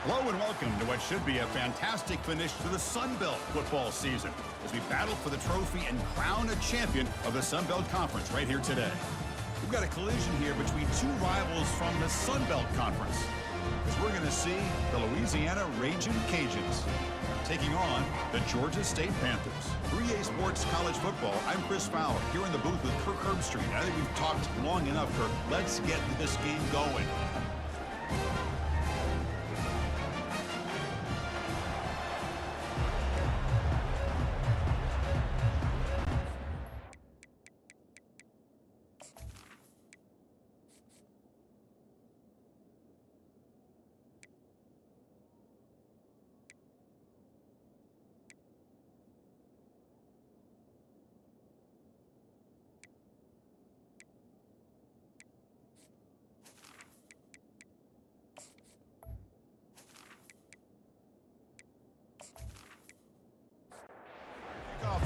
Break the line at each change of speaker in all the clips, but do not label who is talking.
Hello and welcome to what should be a fantastic finish to the Sun Belt football season as we battle for the trophy and crown a champion of the Sun Belt Conference right here today. We've got a collision here between two rivals from the Sun Belt Conference as we're going to see the Louisiana Ragin' Cajuns taking on the Georgia State Panthers. 3A Sports College Football, I'm Chris Fowler here in the booth with Kirk Herbstreit. I think we've talked long enough, Kirk. Let's get this game going.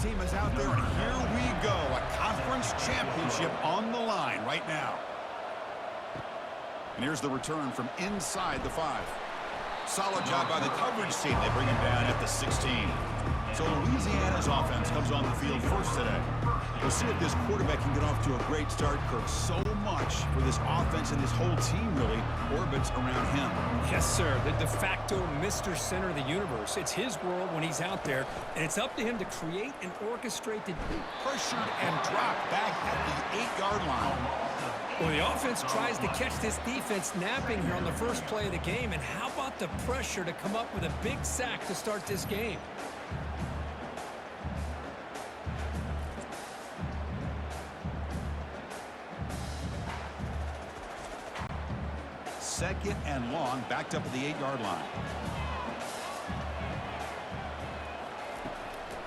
Team is out there, and here we go. A conference championship on the line right now. And here's the return from inside the 5. Solid job by the coverage team. They bring him down at the 16. So Louisiana's offense comes on the field first today. We'll see if this quarterback can get off to a great start, Kirk. So much for this offense, and this whole team really orbits around him.
Yes, sir. The de facto Mr. Center of the universe. It's his world when he's out there, and it's up to him to create and orchestrate the
pressured and dropped back at the 8-yard line.
Well, the offense tries to catch this defense napping here on the first play of the game, and how about the pressure to come up with a big sack to start this game?
Second and long, backed up at the 8-yard line.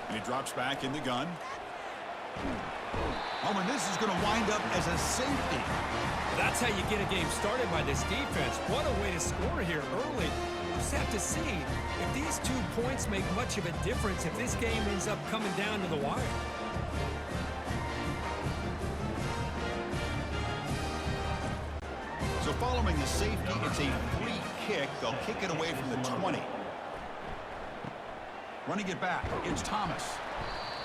And he drops back in the gun. Oh, and this is going to wind up as a safety.
That's how you get a game started by this defense. What a way to score here early. We'll just have to see if these 2 points make much of a difference if this game ends up coming down to the wire.
So following the safety, it's a free kick. They'll kick it away from the 20. Running it back, it's Thomas.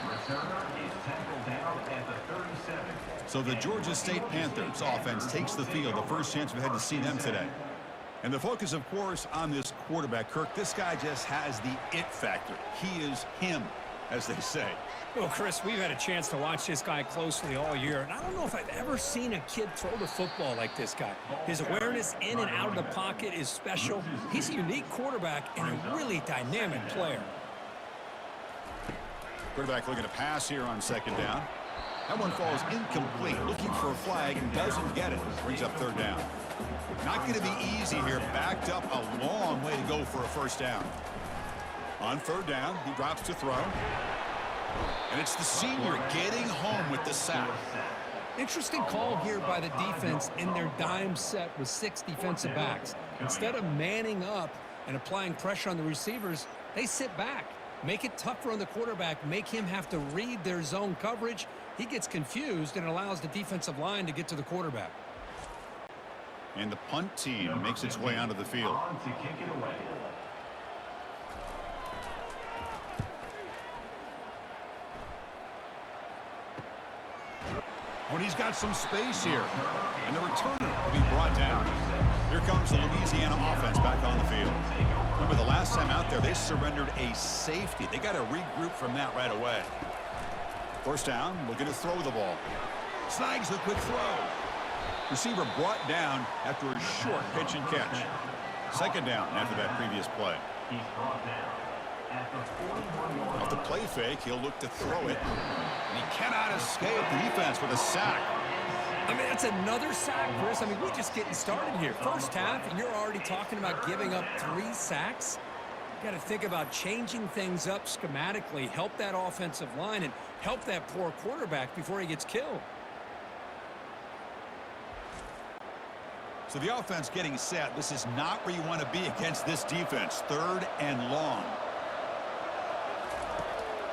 Returner is tackled down at the 37.
So the Georgia State Panthers offense takes the field. The first chance we've had to see them today. And the focus, of course, on this quarterback, Kirk. This guy just has the it factor. He is him, as they say.
Well, Chris, we've had a chance to watch this guy closely all year, and I don't know if I've ever seen a kid throw the football like this guy. His awareness in and out of the pocket is special. He's a unique quarterback and a really dynamic player.
Quarterback looking to pass here on second down. That one falls incomplete. Looking for a flag and doesn't get it. Brings up third down. Not going to be easy here. Backed up a long way to go for a first down. On third down, he drops to throw. And it's the senior getting home with the sack.
Interesting call here by the defense in their dime set with 6 defensive backs. Instead of manning up and applying pressure on the receivers, they sit back. Make it tougher on the quarterback. Make him have to read their zone coverage. He gets confused and allows the defensive line to get to the quarterback.
And the punt team makes its way onto the field. When he's got some space here, and the returner will be brought down. Here comes the Louisiana offense back on the field. Remember, the last time out there, they surrendered a safety. They got to regroup from that right away. First down, looking to throw the ball. Snags the quick throw. Receiver brought down after a short pitch and catch. Second down after that previous play.
He's brought down at the 41-yard line.
Off the play fake, he'll look to throw it. And he cannot escape the defense with a sack.
I mean, that's another sack, Chris. I mean, we're just getting started here. First half, and you're already talking about giving up 3 sacks. You got to think about changing things up schematically, help that offensive line, and help that poor quarterback before he gets killed.
So the offense getting set. This is not where you want to be against this defense. Third and long.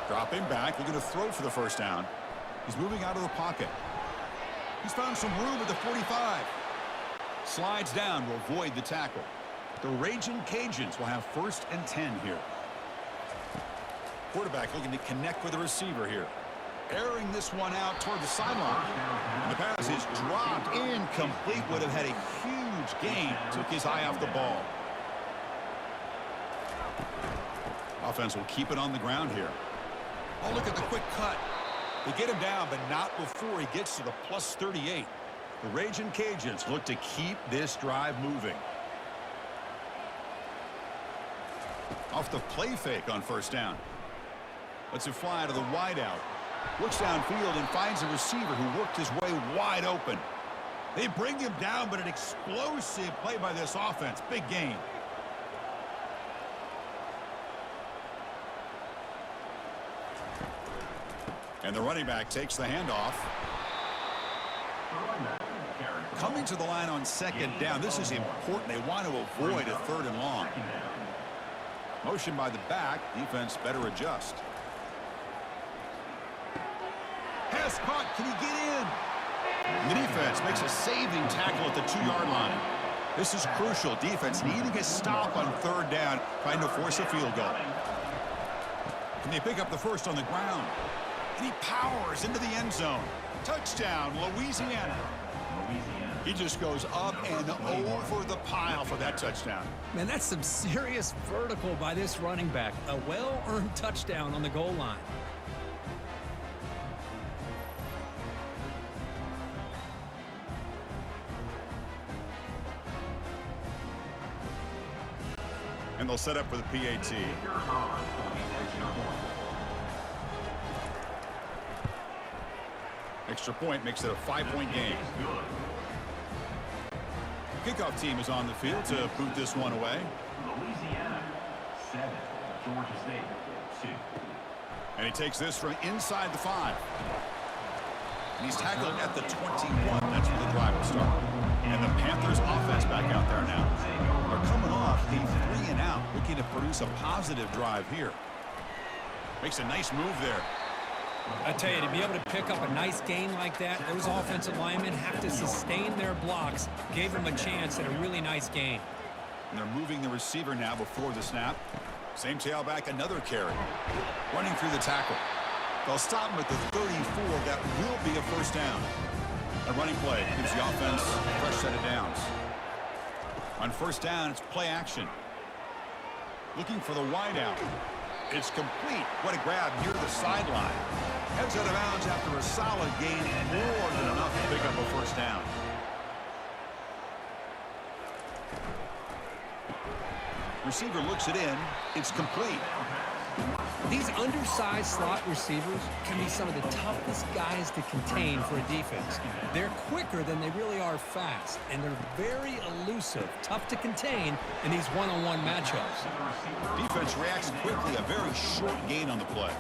Dropping back, looking to throw for the first down. He's moving out of the pocket. He's found some room at the 45. Slides down to avoid the tackle. The Raging Cajuns will have 1st and 10 here. Quarterback looking to connect with the receiver here. Airing this one out toward the sideline. And the pass is dropped incomplete. Would have had a huge gain. Took his eye off the ball. Offense will keep it on the ground here. Oh, look at the quick cut. They get him down, but not before he gets to the plus 38. The Raging Cajuns look to keep this drive moving. Off the play fake on 1st down. Lets it fly to the wideout. Looks downfield and finds a receiver who worked his way wide open. They bring him down, but an explosive play by this offense. Big gain. And the running back takes the handoff. Coming to the line on 2nd down. This is important. They want to avoid a 3rd and long. Motion by the back. Defense better adjust. Pass caught. Can he get in? The defense makes a saving tackle at the 2-yard line. This is crucial. Defense needing a stop on 3rd down, trying to force a field goal. Can they pick up the 1st on the ground? And he powers into the end zone. Touchdown, Louisiana. He just goes up and over the pile for that touchdown.
Man, that's some serious vertical by this running back. A well-earned touchdown on the goal line.
And they'll set up for the PAT. Extra point makes it a 5-point game. Kickoff team is on the field to boot this one away.
Louisiana 7, Georgia State 2.
And he takes this from inside the 5. And he's tackled at the 21. That's where the drive will start. And the Panthers offense back out there now. They're coming off a 3-and-out, looking to produce a positive drive here. Makes a nice move there.
I tell you, to be able to pick up a nice gain like that, those offensive linemen have to sustain their blocks. Gave them a chance at a really nice gain.
And they're moving the receiver now before the snap. Same tailback, another carry. Running through the tackle. They'll stop him at the 34. That will be a 1st down. A running play gives the offense a fresh set of downs. On 1st down, it's play action. Looking for the wideout. It's complete. What a grab near the sideline. Heads out of bounds after a solid gain, more than enough to pick up a 1st down. Receiver looks it in. It's complete.
These undersized slot receivers can be some of the toughest guys to contain for a defense. They're quicker than they really are fast, and they're very elusive, tough to contain in these one-on-one matchups.
Defense reacts quickly, a very short gain on the play.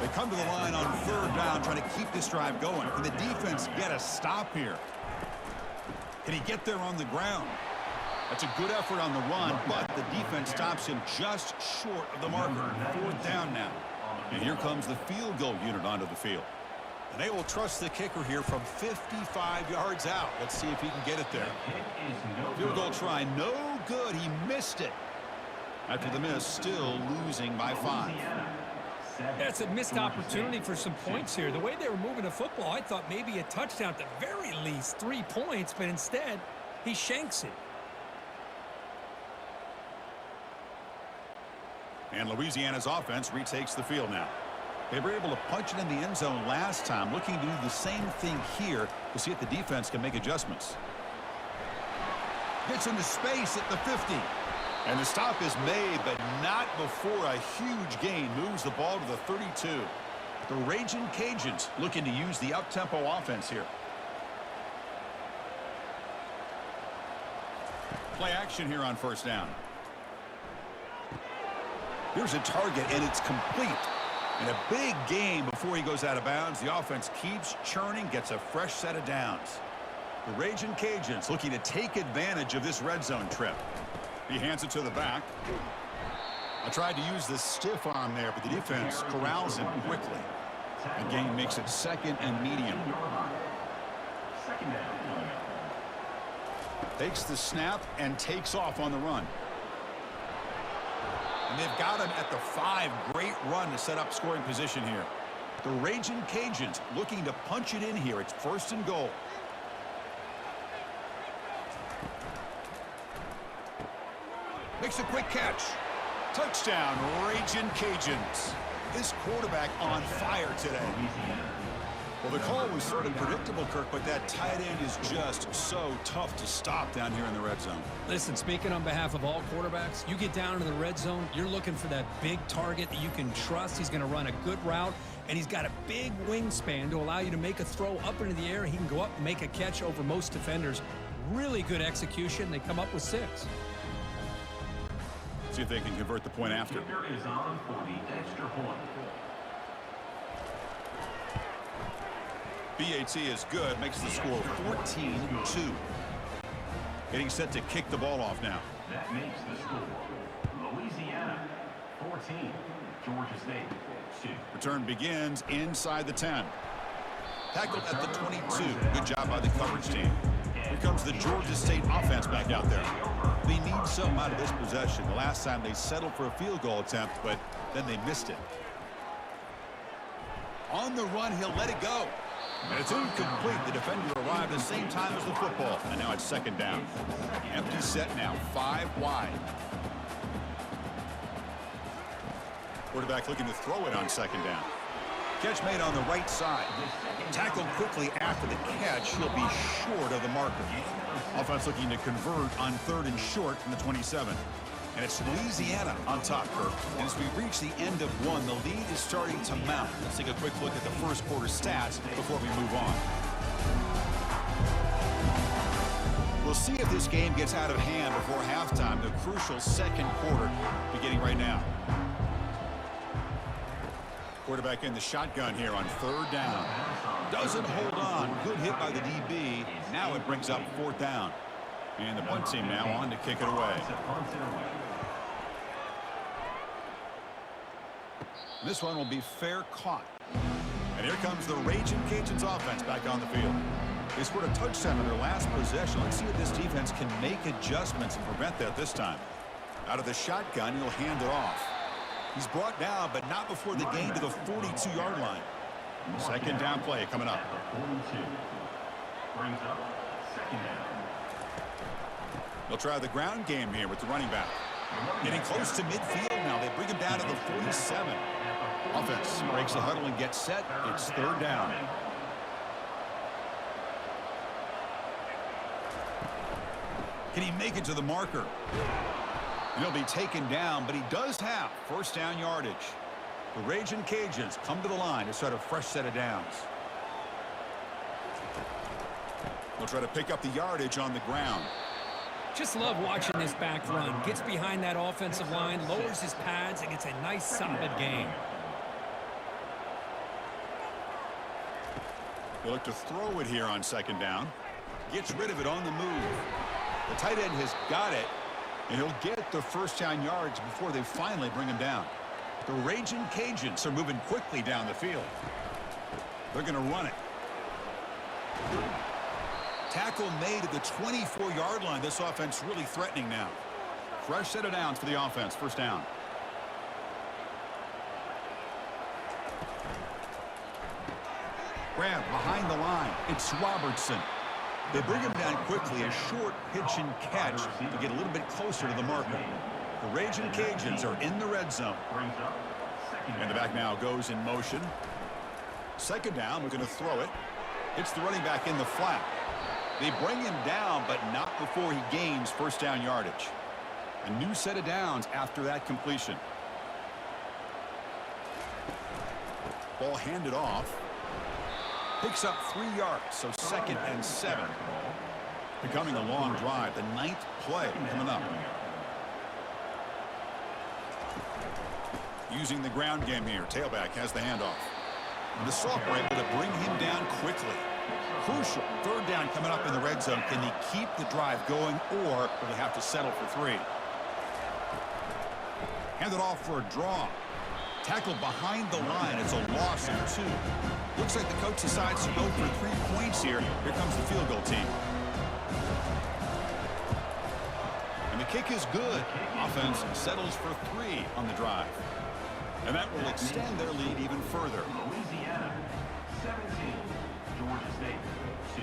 They come to the line on 3rd down, trying to keep this drive going. Can the defense get a stop here? Can he get there on the ground? That's a good effort on the run, but the defense stops him just short of the marker. 4th down now. And here comes the field goal unit onto the field. And they will trust the kicker here from 55 yards out. Let's see if he can get it there. Field goal try, no good. He missed it. After the miss, still losing by 5.
That's a missed opportunity for some points here. The way they were moving the football, I thought maybe a touchdown at the very least, 3 points, but instead, he shanks it.
And Louisiana's offense retakes the field now. They were able to punch it in the end zone last time, looking to do the same thing here to see if the defense can make adjustments. Gets into space at the 50. And the stop is made, but not before a huge gain moves the ball to the 32. The Raging Cajuns looking to use the up-tempo offense here. Play action here on 1st down. Here's a target, and it's complete. And a big gain before he goes out of bounds. The offense keeps churning, gets a fresh set of downs. The Raging Cajuns looking to take advantage of this red zone trip. He hands it to the back. I tried to use the stiff arm there, but the defense corrals him quickly. The gain makes it 2nd and medium. Takes the snap and takes off on the run. And they've got him at the 5. Great run to set up scoring position here. The Raging Cajuns looking to punch it in here. It's 1st and goal. Makes a quick catch. Touchdown, Raging Cajuns. This quarterback on fire today. Well, the call was sort of predictable, Kirk, but that tight end is just so tough to stop down here in the red zone.
Listen, speaking on behalf of all quarterbacks, you get down in the red zone, you're looking for that big target that you can trust. He's going to run a good route, and he's got a big wingspan to allow you to make a throw up into the air. He can go up and make a catch over most defenders. Really good execution. They come up with 6.
See if they can convert the point after.
Kicker is on for the extra point.
BAT is good, makes the score 14-2. Getting set to kick the ball off now.
That makes the score Louisiana 14, Georgia State 2.
Return begins inside the 10. Tackled at the 22. Good job by the coverage team. Here comes the Georgia State offense back out there. They need something out of this possession. The last time they settled for a field goal attempt, but then they missed it. On the run, he'll let it go. And it's incomplete. The defender arrived at the same time as the football. And now it's 2nd down. Empty set now, 5 wide. Quarterback looking to throw it on 2nd down. Catch made on the right side. Tackled quickly after the catch. He'll be short of the marker. Offense looking to convert on 3rd and short from the 27. And it's Louisiana on top, Kirk. And as we reach the end of 1, the lead is starting to mount. Let's take a quick look at the first quarter stats before we move on. We'll see if this game gets out of hand before halftime. The crucial 2nd quarter beginning right now. Quarterback in the shotgun here on 3rd down. Doesn't hold on. Good hit by the DB. Now it brings up 4th down. And the punt team now on to kick it away. This one will be fair caught. And here comes the Raging Cajuns offense back on the field. They scored a touchdown on their last possession. Let's see if this defense can make adjustments and prevent that this time. Out of the shotgun, he'll hand it off. He's brought down, but not before the gain to the 42-yard line. 2nd down play coming up.
Brings up 2nd down.
They'll try the ground game here with the running back. Getting close to midfield now. They bring him down to the 47. Offense breaks the huddle and gets set. It's 3rd down. Can he make it to the marker? And he'll be taken down, but he does have 1st down yardage. The Raging Cajuns come to the line to start a fresh set of downs. They'll try to pick up the yardage on the ground.
Just love watching this back run. Gets behind that offensive line, lowers his pads, and gets a nice solid gain.
They'll look to throw it here on 2nd down. Gets rid of it on the move. The tight end has got it, and he'll get the 1st down yards before they finally bring him down. The Raging Cajuns are moving quickly down the field. They're going to run it. Tackle made at the 24-yard line. This offense really threatening now. Fresh set of downs for the offense. 1st down. Grab behind the line. It's Robertson. They bring him down quickly. A short pitch and catch to get a little bit closer to the marker. The Raging Cajuns are in the red zone. And the back now goes in motion. 2nd down. We're going to throw it. It's the running back in the flat. They bring him down, but not before he gains 1st down yardage. A new set of downs after that completion. Ball handed off. Picks up 3 yards, so 2nd and 7. Becoming a long drive. The 9th play coming up. Using the ground game here. Tailback has the handoff. And the sophomore able to bring him down quickly. Crucial 3rd down coming up in the red zone. Can they keep the drive going, or will they have to settle for 3? Hand it off for a draw. Tackled behind the line. It's a loss of 2. Looks like the coach decides to go for 3 points here. Here comes the field goal team. kick is good. Offense settles for 3 on the drive. And that will extend their lead even further.
Louisiana 17, Georgia State 2.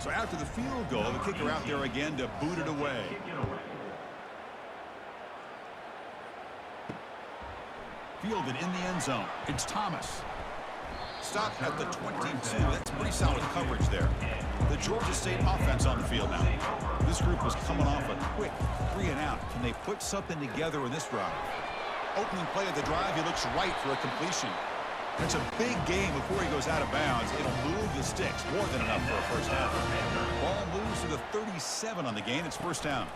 So after the field goal, the kicker out there again to boot it away. Fielded in the end zone. It's Thomas. Stopped at the 22. That's pretty solid coverage there. The Georgia State offense on the field now. This group was coming off a quick 3 and out. Can they put something together in this drive? Opening play of the drive, he looks right for a completion. It's a big game before he goes out of bounds. It'll move the sticks more than enough for a first down. Ball moves to the 37 on the gain. It's first down.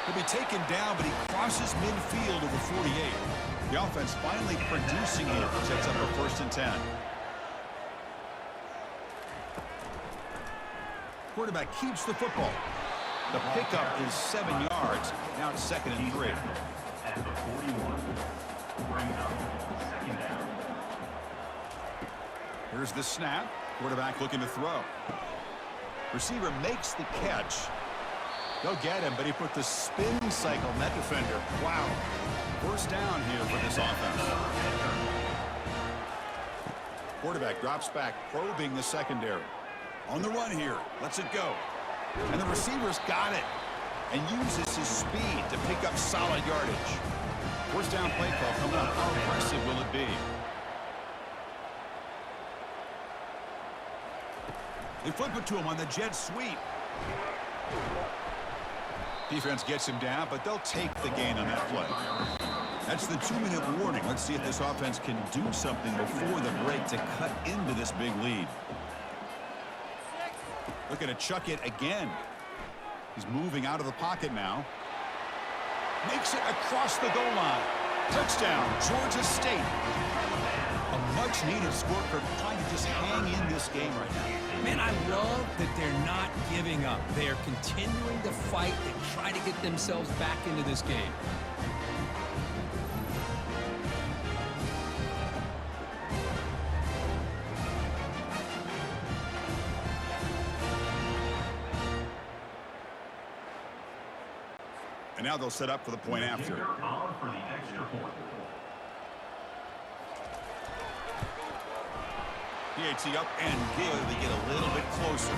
He'll be taken down, but he crosses midfield of the 48. The offense finally producing here. Sets up a 1st and 10. Quarterback keeps the football. The pickup is 7 yards. Now it's 2nd and 3.
At the 41. Bring up 2nd down.
Here's the snap. Quarterback looking to throw. Receiver makes the catch. They'll get him, but he put the spin cycle on that defender. Wow. First down here for this offense. Quarterback drops back, probing the secondary. On the run here. Lets it go. And the receiver's got it. And uses his speed to pick up solid yardage. First down play call coming up. How impressive will it be? They flip it to him on the jet sweep. Defense gets him down, but they'll take the gain on that play. That's the 2-minute warning. Let's see if this offense can do something before the break to cut into this big lead. Looking to chuck it again. He's moving out of the pocket now. Makes it across the goal line. Touchdown, Georgia State. A much-needed score for trying to just hang in this game right now.
Man, I love that they're not giving up. They are continuing to fight and try to get themselves back into this game.
And now they'll set up for the point after.
On for the extra point.
PAT up and give. They get a little bit closer.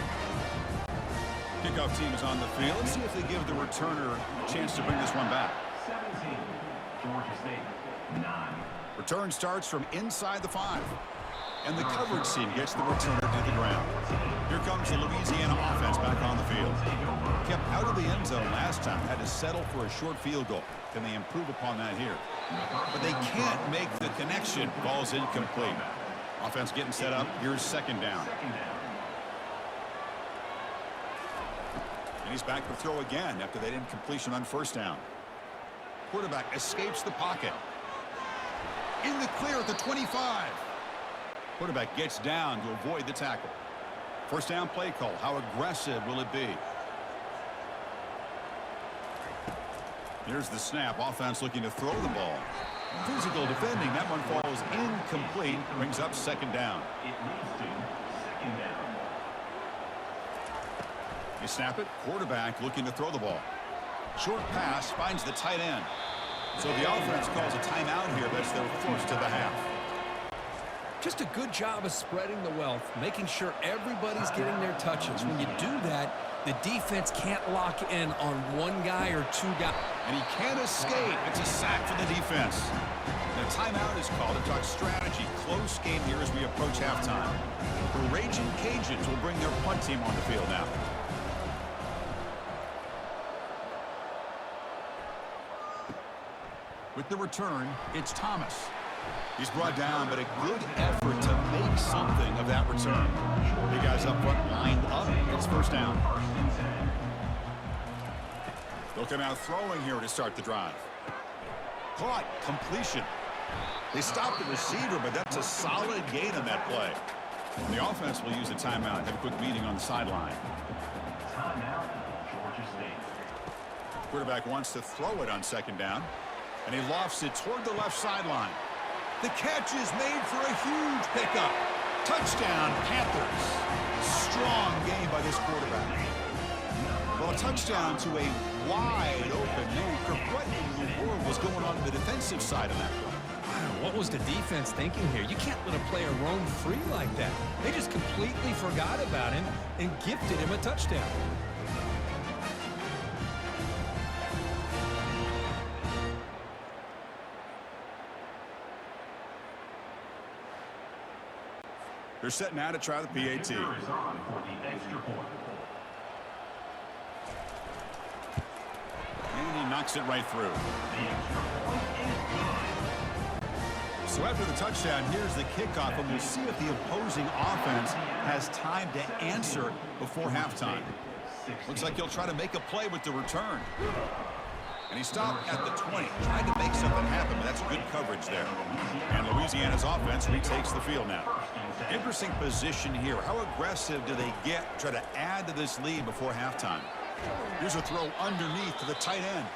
Kickoff team is on the field. Let's see if they give the returner a chance to bring this one back.
17, Georgia State 9.
Return starts from inside the 5. And the coverage team gets the returner to the ground. Here comes the Louisiana offense back on the field. Kept out of the end zone last time. Had to settle for a short field goal. Can they improve upon that here? But they can't make the connection. Ball's incomplete. Offense getting set up. Here's 2nd down. And he's back to throw again after that incompletion on 1st down. Quarterback escapes the pocket. In the clear at the 25. Quarterback gets down to avoid the tackle. First down play call. How aggressive will it be? Here's the snap. Offense looking to throw the ball. Physical defending. That one falls incomplete. Brings up 2nd down.
It leads to 2nd down.
You snap it. Quarterback looking to throw the ball. Short pass finds the tight end. So the offense calls a timeout here. That's their first of the half.
Just a good job of spreading the wealth, making sure everybody's getting their touches. When you do that, the defense can't lock in on one guy or 2 guys.
And he can't escape. It's a sack for the defense. The timeout is called to talk strategy. Close game here as we approach halftime. The Raging Cajuns will bring their punt team on the field now. With the return, it's Thomas. He's brought down, but a good effort to make something of that return. The guys up front lined up. It's first down. They'll come out throwing here to start the drive. Caught. Completion. They stopped the receiver, but that's a solid gain on that play. And the offense will use a timeout. Have a quick meeting on the sideline.
Timeout, Georgia State.
Quarterback wants to throw it on 2nd down. And he lofts it toward the left sideline. The catch is made for a huge pickup. Touchdown, Panthers. Strong game by this quarterback. Well, a touchdown to a wide open man. What in the world was going on the defensive side of that play?
Wow, what was the defense thinking here? You can't let a player roam free like that. They just completely forgot about him and gifted him a touchdown.
They're setting out to try the PAT.
Is on for the extra point.
And he knocks it right through.
The extra point is good.
So after the touchdown, here's the kickoff, and we'll see if the opposing offense has time to answer before halftime. Looks like he'll try to make a play with the return. And he stopped at the 20, tried to make something happen, but that's good coverage there. And Louisiana's offense retakes the field now. Interesting position here. How aggressive do they get, try to add to this lead before halftime? Here's a throw underneath to the tight end.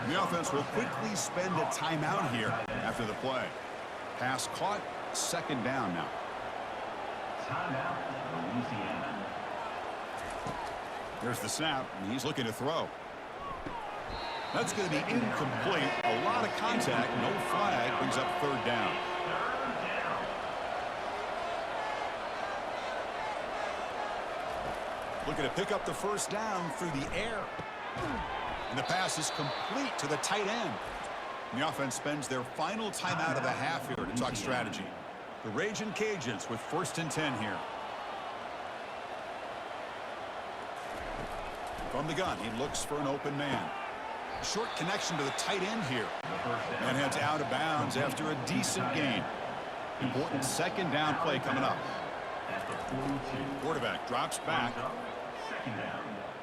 And the offense will quickly spend a timeout here after the play. Pass caught, second down now.
Timeout, Louisiana.
There's the snap, and he's looking to throw. That's going to be incomplete. A lot of contact, no flag, brings up third down. Looking to pick up the first down through the air. And the pass is complete to the tight end. And the offense spends their final timeout of the half here to talk strategy. The Ragin' Cajuns with 1st and 10 here. From the gun, he looks for an open man. Short connection to the tight end here. And heads out of bounds after a decent gain. Important second down play coming up. Quarterback drops back.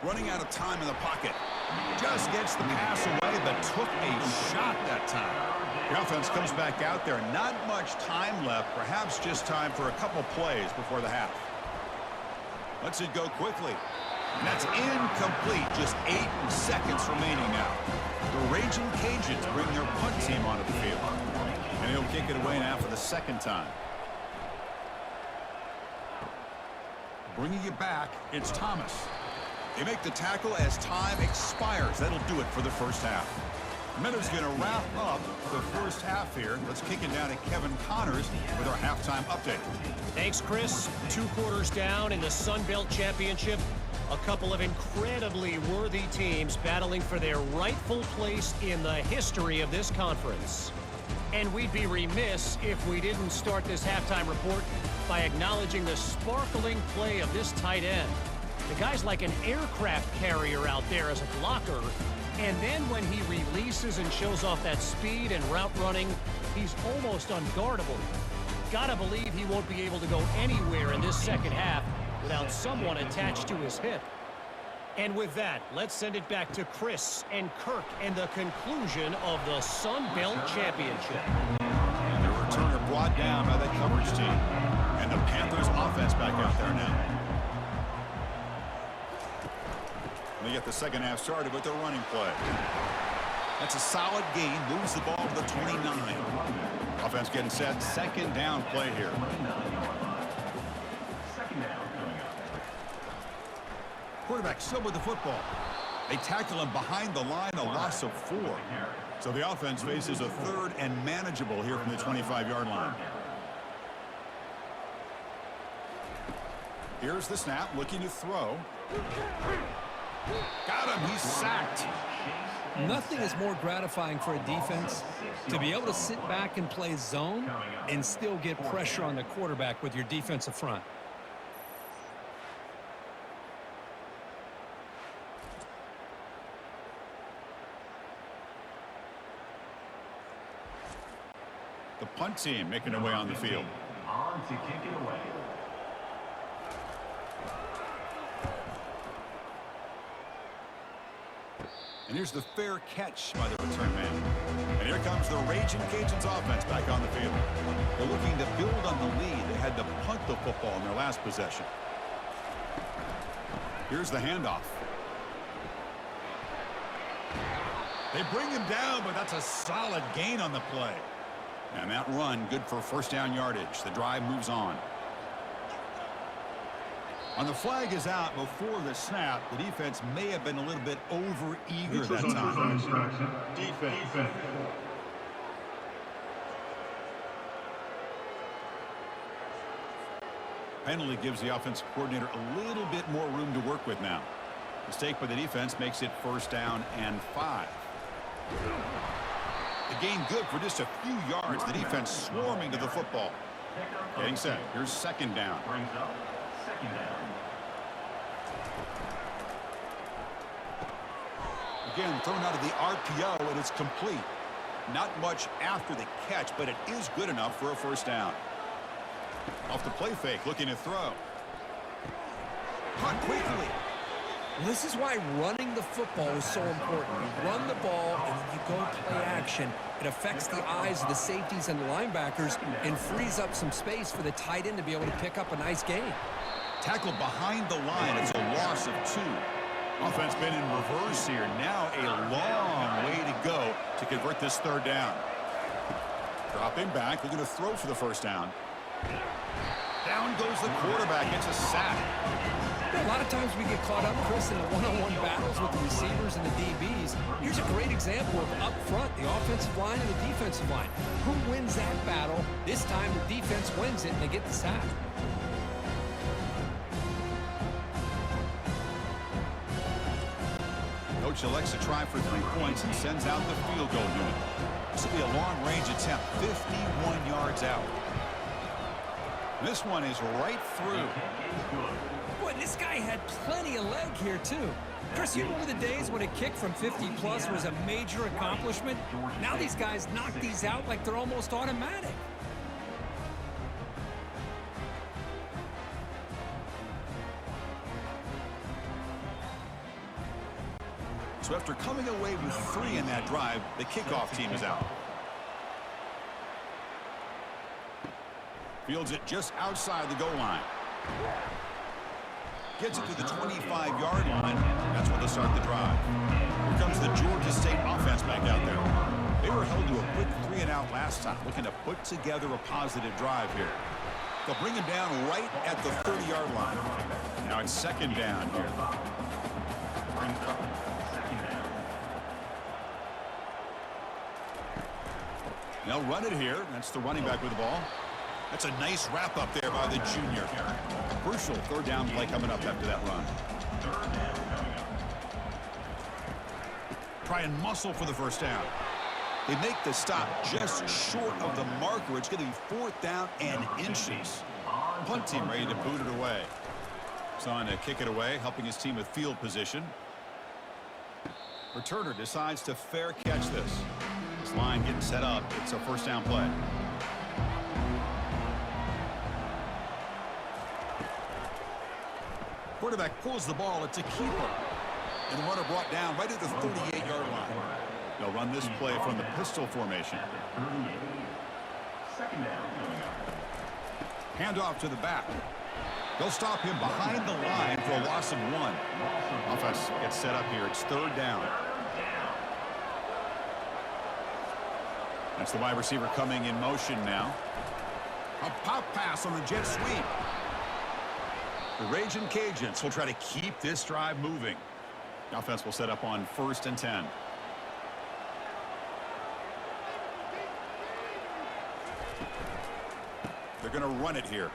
Running out of time in the pocket. Just gets the pass away, but took a shot that time. The offense comes back out there. Not much time left. Perhaps just time for a couple plays before the half. Lets it go quickly. And that's incomplete. Just 8 seconds remaining now. The Ragin' Cajuns bring their punt team onto the field. And he'll kick it away now for the second time. Bringing it back, it's Thomas. They make the tackle as time expires. That'll do it for the first half. Miller's going to wrap up the first half here. Let's kick it down to Kevin Connors with our halftime update.
Thanks, Chris. 2 quarters down in the Sun Belt Championship. A couple of incredibly worthy teams battling for their rightful place in the history of this conference. And we'd be remiss if we didn't start this halftime report by acknowledging the sparkling play of this tight end. The guy's like an aircraft carrier out there as a blocker, and then when he releases and shows off that speed and route running, he's almost unguardable. Gotta believe he won't be able to go anywhere in this second half without someone attached to his hip. And with that, let's send it back to Chris and Kirk and the conclusion of the Sun Belt Championship.
And the returner brought down by the coverage team. And the Panthers offense back out there now. They get the second half started with the running play. That's a solid gain. Moves the ball to the 29. Offense getting set. Second down play here. Quarterback still with the football. They tackle him behind the line, a loss of 4. So the offense faces a third and manageable here from the 25-yard line. Here's the snap, looking to throw. Got him, he's sacked.
Nothing is more gratifying for a defense to be able to sit back and play zone and still get pressure on the quarterback with your defensive front.
The punt team making their way on the field.
On to kick it away.
And here's the fair catch by the return man. And here comes the Ragin' Cajuns offense back on the field. They're looking to build on the lead. They had to punt the football in their last possession. Here's the handoff. They bring him down, but that's a solid gain on the play. And that run, good for first down yardage. The drive moves on. On the flag is out before the snap. The defense may have been a little bit over-eager that time.
Defense.
Penalty gives the offensive coordinator a little bit more room to work with now. Mistake by the defense makes it first down and 5. The gain good for just a few yards. The defense swarming to the football. Getting set. Here's second down.
Brings up second down.
Again, thrown out of the RPO, and it's complete. Not much after the catch, but it is good enough for a first down. Off the play fake, looking to throw. Caught quickly.
Well, this is why running the football is so important. You run the ball, and then you go play action. It affects the eyes of the safeties and the linebackers and frees up some space for the tight end to be able to pick up a nice gain.
Tackled behind the line. It's a loss of 2. Offense been in reverse here. Now a long way to go to convert this third down. Dropping back, looking to throw for the first down. Down goes the quarterback. It's a sack.
A lot of times we get caught up, Chris, in the one-on-one battles with the receivers and the DBs. Here's a great example of up front, the offensive line and the defensive line. Who wins that battle? This time the defense wins it and they get the sack.
Coach elects to try for 3 points and sends out the field goal unit. This will be a long-range attempt, 51 yards out. This one is right through.
Boy, this guy had plenty of leg here, too. Chris, you remember the days when a kick from 50-plus was a major accomplishment? Now these guys knock these out like they're almost automatic.
So after coming away with 3 in that drive, the kickoff team is out. Fields it just outside the goal line. Gets it to the 25-yard line. That's when they start the drive. Here comes the Georgia State offense back out there. They were held to a quick 3-and-out last time, looking to put together a positive drive here. They'll bring him down right at the 30-yard line. Now it's second down here. They'll run it here. That's the running back with the ball. That's a nice wrap-up there by the junior. Crucial third down play coming up after that run. Try and muscle for the first down. They make the stop just short of the marker. It's going to be 4th down and inches. Punt team ready to boot it away. He's on to kick it away, helping his team with field position. Returner decides to fair catch this. This line getting set up. It's a first down play. Quarterback pulls the ball. It's a keeper. And the runner brought down right at the 38-yard line. They'll run this play from the pistol formation.
Second down.
Handoff to the back. They'll stop him behind the line for a loss of 1. Offense gets set up here. It's third down. That's the wide receiver coming in motion now. A pop pass on the jet sweep. The Raging Cajuns will try to keep this drive moving. The offense will set up on 1st and 10. They're going to run it here.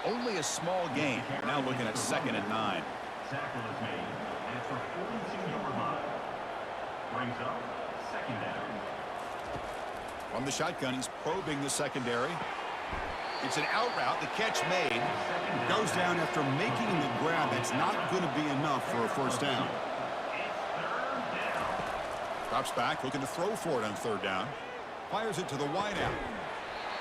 Only a small gain. Now looking at 2nd and 9.
Tackle is made at the 42-yard line. Brings up second down.
From the shotgun, he's probing the secondary. It's an out route. The catch made. Goes down after making the grab. That's not going to be enough for a first down. Drops back, looking to throw for it on 3rd down. Fires it to the wideout.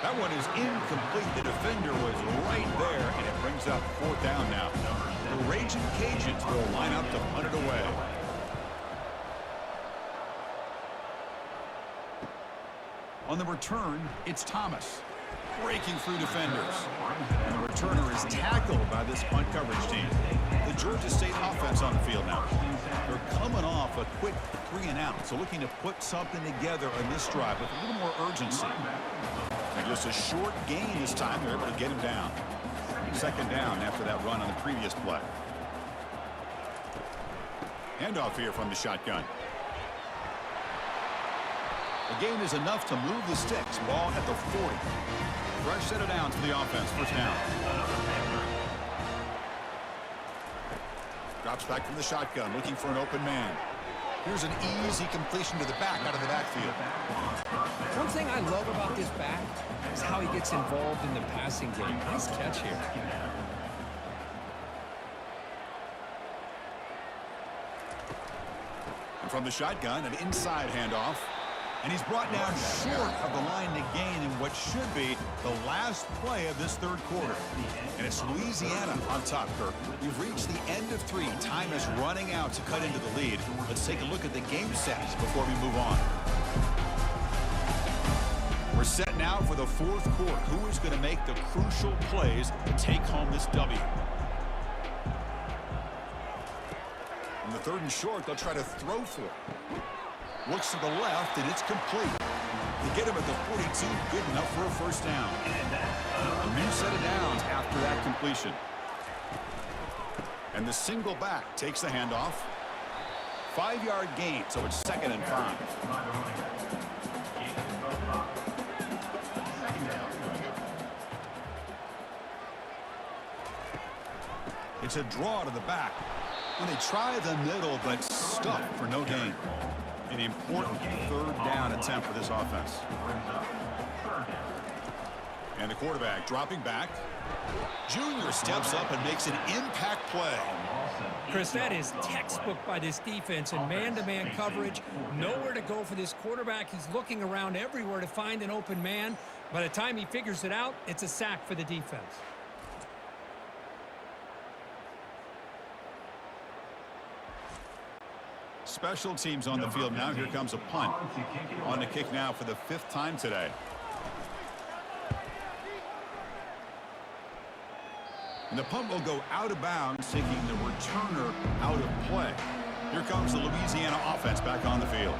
That one is incomplete. The defender was right there, and it brings up 4th down now. The Raging Cajuns will line up to punt it away. On the return, it's Thomas. breaking through defenders. And the returner is tackled by this punt coverage team. The Georgia State offense on the field now. They're coming off a quick 3-and-out, so looking to put something together on this drive with a little more urgency. And just a short gain this time. They're able to get him down. Second down after that run on the previous play. Handoff here from the shotgun. The gain is enough to move the sticks. Ball at the 40. Fresh set of downs for the offense. First down. Drops back from the shotgun, looking for an open man. Here's an easy completion to the back out of the backfield.
One thing I love about this back is how he gets involved in the passing game. Nice catch here.
And from the shotgun, an inside handoff. And he's brought down short of the line to gain in what should be the last play of this third quarter. And it's Louisiana on top, Kirk. We've reached the end of 3. Time is running out to cut into the lead. Let's take a look at the game sets before we move on. We're set now for the fourth quarter. Who is going to make the crucial plays to take home this W? On the 3rd and short, they'll try to throw for it. Looks to the left, and it's complete. They get him at the 42, good enough for a first down. A new set of downs after that completion. And the single back takes the handoff. 5-yard gain, so it's 2nd and 5. It's a draw to the back. And they try the middle, but stuck for no gain. An important 3rd down attempt for this offense. And the quarterback dropping back. Junior steps up and makes an impact play.
Chris, that is textbook by this defense in man-to-man coverage. Nowhere to go for this quarterback. He's looking around everywhere to find an open man. By the time he figures it out, it's a sack for the defense.
Special teams on the field now. Here comes a punt. On the kick now for the 5th time today. And the punt will go out of bounds, taking the returner out of play. Here comes the Louisiana offense back on the field.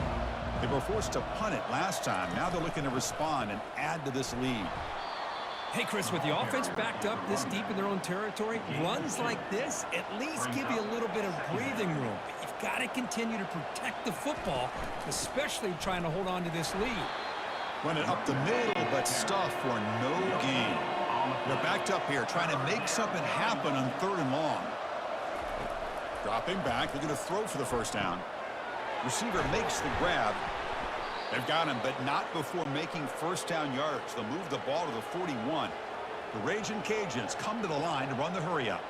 They were forced to punt it last time. Now they're looking to respond and add to this lead.
Hey, Chris, with the offense backed up this deep in their own territory, runs like this at least give you a little bit of breathing room. But you've got to continue to protect the football, especially trying to hold on to this lead.
Run it up the middle, but stuff for no gain. They're backed up here, trying to make something happen on 3rd and long. Dropping back, looking to throw for the first down. Receiver makes the grab. They've got him, but not before making first down yards. They'll move the ball to the 41. The Ragin' Cajuns come to the line to run the hurry up.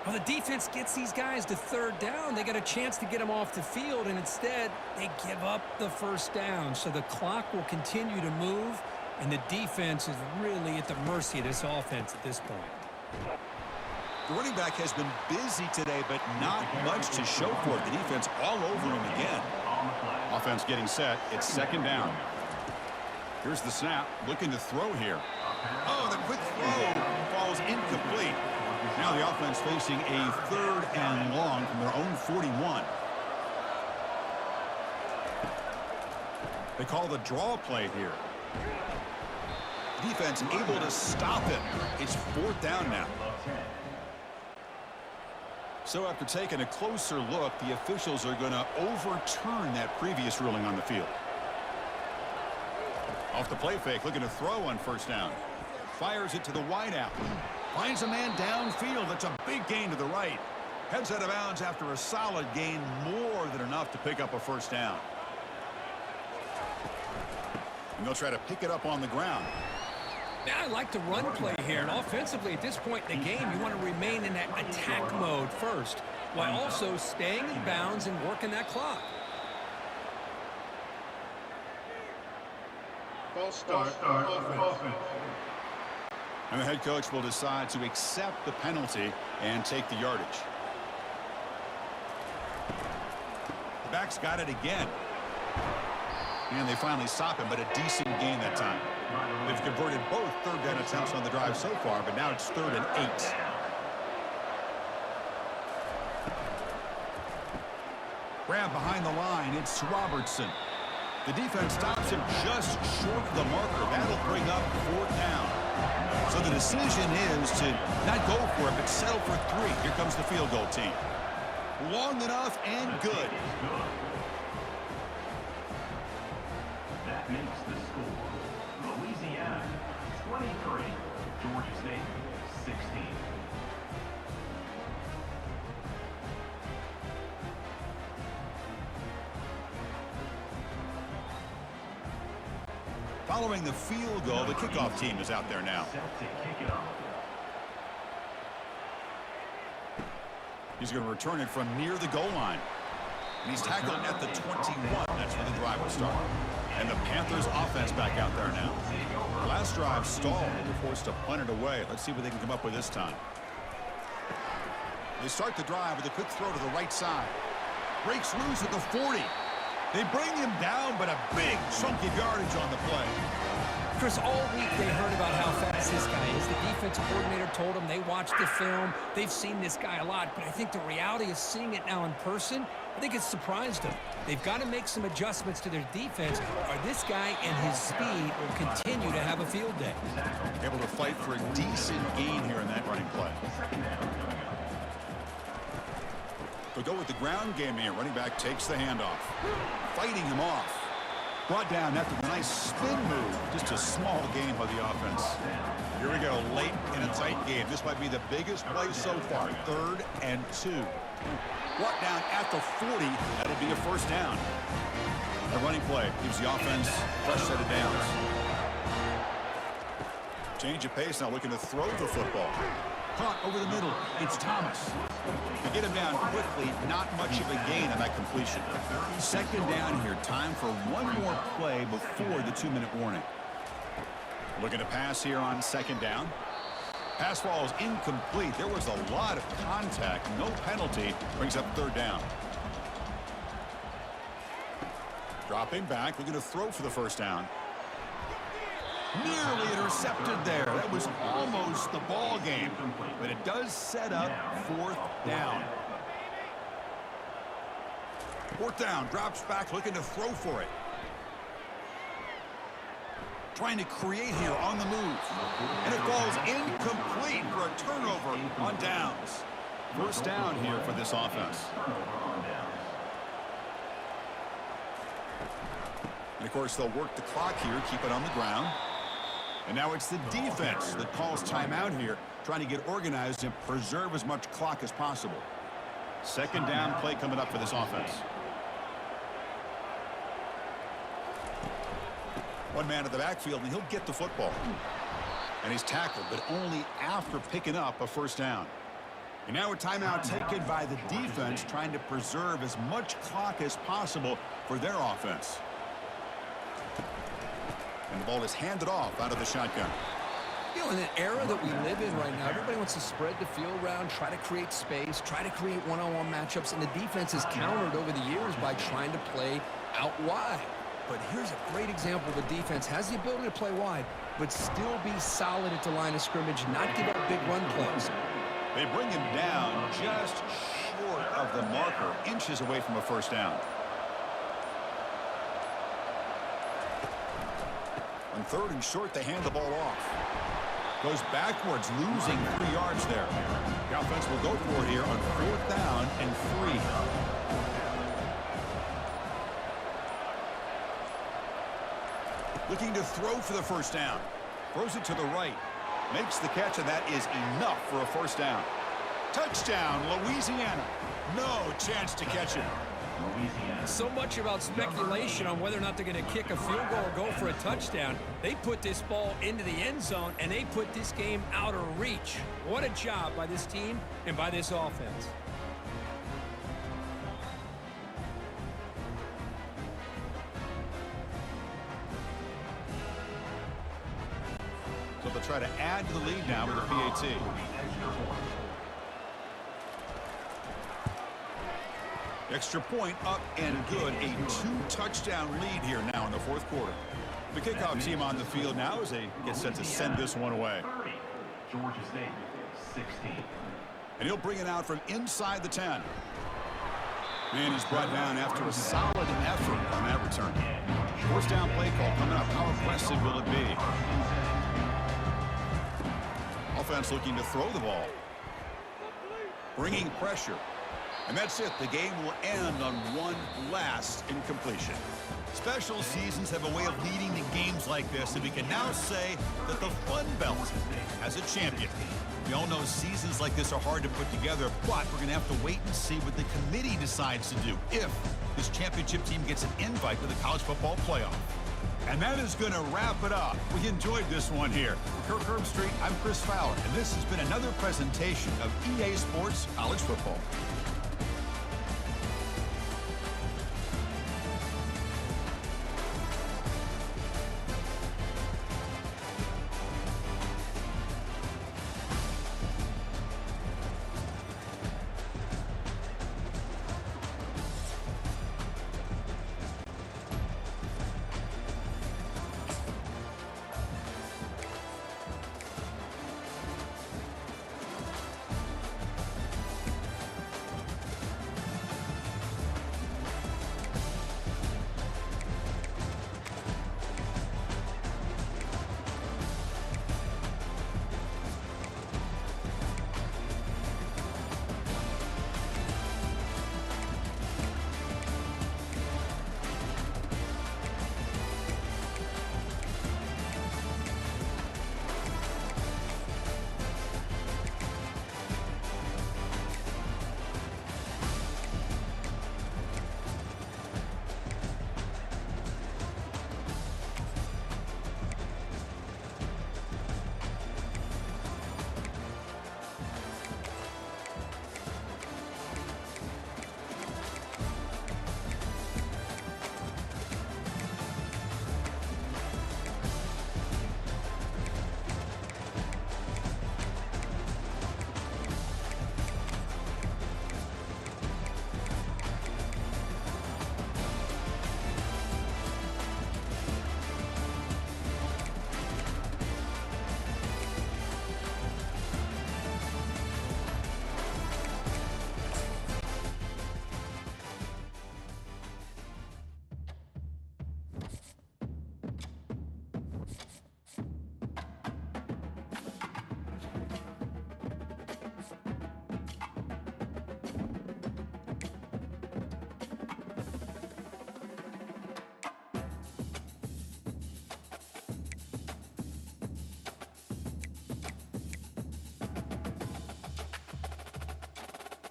Well, the defense gets these guys to 3rd down. They got a chance to get them off the field, and instead they give up the first down. So the clock will continue to move, and the defense is really at the mercy of this offense at this point.
The running back has been busy today, but not much to show for it. The defense all over him again. Offense getting set. It's 2nd down. Here's the snap. Looking to throw here. Oh, the quick throw falls incomplete. Now the offense facing a 3rd and long from their own 41. They call the draw play here. Defense able to stop it. It's 4th down now. So after taking a closer look, the officials are going to overturn that previous ruling on the field. Off the play fake, looking to throw on first down. Fires it to the wideout. Finds a man downfield. That's a big gain to the right. Heads out of bounds after a solid gain, more than enough to pick up a first down. And they'll try to pick it up on the ground.
Now, I like the run play here, and offensively at this point in the game, you want to remain in that attack mode first, while also staying in bounds and working that clock.
False start, offense.
And the head coach will decide to accept the penalty and take the yardage. The back's got it again. And they finally stop him, but a decent gain that time. They've converted both third down attempts on the drive so far, but now it's 3rd and 8. Grab behind the line. It's Robertson. The defense stops him just short of the marker. That'll bring up 4th down. So the decision is to not go for it, but settle for 3. Here comes the field goal team. Long enough and good.
That makes the score. Louisiana 23, Georgia State 16.
Following the field goal, the kickoff team is out there now.
Set to kick it off.
He's going to return it from near the goal line. And he's tackled at the 21. That's where the drive will start. And the Panthers offense back out there now. Last drive stalled. They're forced to punt it away. Let's see what they can come up with this time. They start the drive with a quick throw to the right side. Breaks loose at the 40. They bring him down, but a big chunk of yardage on the play.
Chris, all week they heard about how fast this guy is. The defensive coordinator told them they watched the film. They've seen this guy a lot, but I think the reality is seeing it now in person, I think it's surprised them. They've got to make some adjustments to their defense, or this guy and his speed will continue to have a field day.
Able to fight for a decent gain here in that running play. They'll go with the ground game here. Running back takes the handoff. Fighting him off. Brought down after the nice spin move. Just a small gain by the offense. Here we go, late in a tight game. This might be the biggest play so far. 3rd and 2. Brought down at the 40. That'll be a 1st down. The running play gives the offense a fresh set of downs. Change of pace now, looking to throw the football. Caught over the middle. It's Thomas. To get him down quickly, not much of a gain on that completion. 2nd down here. Time for one more play before the 2-minute warning. Looking to pass here on 2nd down. Pass ball is incomplete. There was a lot of contact. No penalty. Brings up 3rd down. Dropping back. Looking to throw for the 1st down. Nearly intercepted there. That was almost the ball game, but it does set up 4th down. 4th down, drops back, looking to throw for it. Trying to create here on the move. And it falls incomplete for a turnover on downs. 1st down here for this offense. And of course, they'll work the clock here, keep it on the ground. And now it's the defense that calls timeout here, trying to get organized and preserve as much clock as possible. 2nd down play coming up for this offense. One man at the backfield, and he'll get the football. And he's tackled, but only after picking up a 1st down. And now a timeout taken by the defense, trying to preserve as much clock as possible for their offense. And the ball is handed off out of the shotgun.
You know, in an era that we live in right now, everybody wants to spread the field around, try to create space, try to create one-on-one matchups, and the defense has countered over the years by trying to play out wide. But here's a great example of a defense has the ability to play wide, but still be solid at the line of scrimmage, not give up big run plays.
They bring him down just short of the marker, inches away from a 1st down. On 3rd and short, they hand the ball off. Goes backwards, losing 3 yards there. The offense will go for it here on 4th down and 3. Looking to throw for the 1st down. Throws it to the right. Makes the catch, and that is enough for a 1st down. Touchdown, Louisiana. No chance to catch him.
So much about speculation on whether or not they're going to kick a field goal or go for a touchdown. They put this ball into the end zone, and they put this game out of reach. What a job by this team and by this offense.
So they'll try to add to the lead now with a PAT. Extra point up and good. A 2-touchdown lead here now in the 4th quarter. The kickoff team on the field now as they get set to send this one away.
30. Georgia State, 16.
And he'll bring it out from inside the 10. And he's brought down after a solid effort on that return. First down play call coming up. How aggressive will it be? Offense looking to throw the ball. Bringing pressure. And that's it. The game will end on one last incompletion. Special seasons have a way of leading to games like this, and we can now say that the Fun Belt has a champion. We all know seasons like this are hard to put together, but we're going to have to wait and see what the committee decides to do if this championship team gets an invite to the college football playoff. And that is going to wrap it up. We enjoyed this one here. For Kirk Herbstreit, I'm Chris Fowler, and this has been another presentation of EA Sports College Football.